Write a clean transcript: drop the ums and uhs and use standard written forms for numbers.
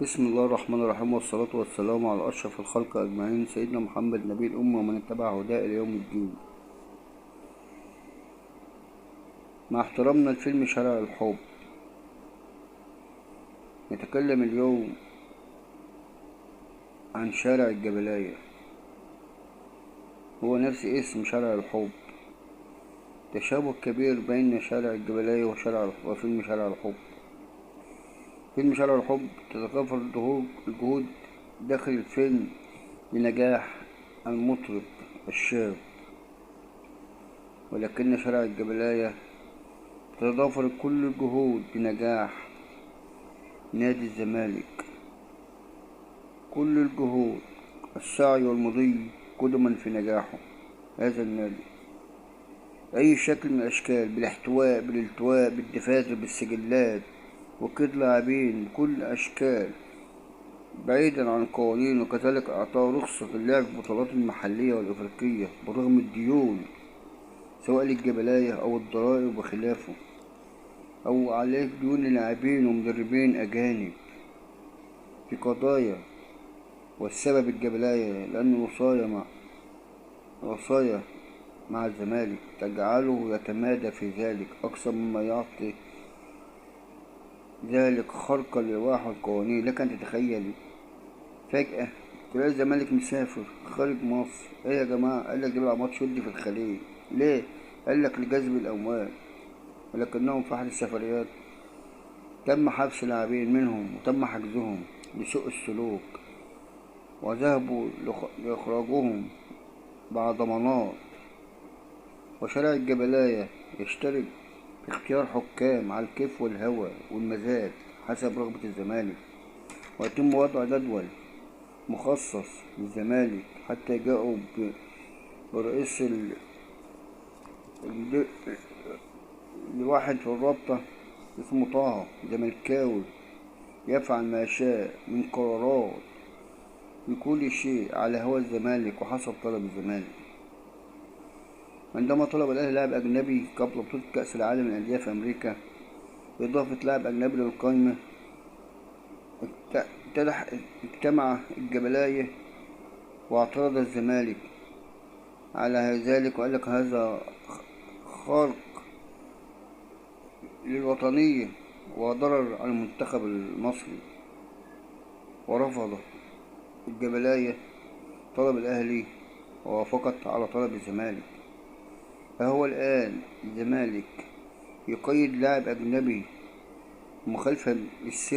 بسم الله الرحمن الرحيم، والصلاة والسلام على أشرف الخلق أجمعين، سيدنا محمد نبي الأمة ومن اتبع هداه إلى يوم الدين. مع احترامنا لفيلم شارع الحب، نتكلم اليوم عن شارع الجبلاية. هو نفس اسم شارع الحب، تشابه كبير بين شارع الجبلاية وفيلم شارع الحب. فيلم شارع الحب تتكافر الجهود داخل الفيلم لنجاح المطرب الشاب، ولكن شارع الجبلاية تتضافر كل الجهود لنجاح نادي الزمالك. كل الجهود السعي والمضي قدما في نجاحه هذا النادي. أي شكل من الأشكال، بالالتواء بالدفاتر بالسجلات وكد لاعبين كل أشكال بعيدا عن القوانين، وكذلك إعطاء رخصة اللعب في البطولات المحلية والإفريقية برغم الديون سواء للجبلاية أو الضرائب وخلافه، أو عليك ديون لاعبين ومدربين أجانب في قضايا. والسبب الجبلاية، لأن الوصاية مع الزمالك تجعله يتمادى في ذلك أكثر مما يعطي ذلك خرقا للوائح والقوانين. لك أن تتخيل فجأة تلاقي الزمالك مسافر خارج مصر. ايه يا جماعة؟ قالك بيلعب ماتش ودي في الخليج. ليه؟ قالك لجذب الأموال. ولكنهم في أحد السفريات تم حبس لاعبين منهم وتم حجزهم لسوء السلوك، وذهبوا لإخراجهم بعد ضمانات. وشارع الجبلاية يشترك في اختيار حكام على الكيف والهوى والمزاج حسب رغبة الزمالك، ويتم وضع جدول مخصص للزمالك حتى جاءوا برئيس ال- لواحد في الرابطة اسمه طه زملكاوي يفعل ما شاء من قرارات بكل شيء على هوى الزمالك وحسب طلب الزمالك. عندما طلب الأهلي لاعب أجنبي قبل بطولة كأس العالم للأندية في أمريكا بإضافة لاعب أجنبي للقائمة، اجتمع الجبلاية واعترض الزمالك على ذلك، وقال لك هذا خرق للوطنية وضرر على المنتخب المصري. ورفض الجبلاية طلب الأهلي ووافقت على طلب الزمالك. فهو الآن الزمالك يقيد لاعب أجنبي مخالفة للسن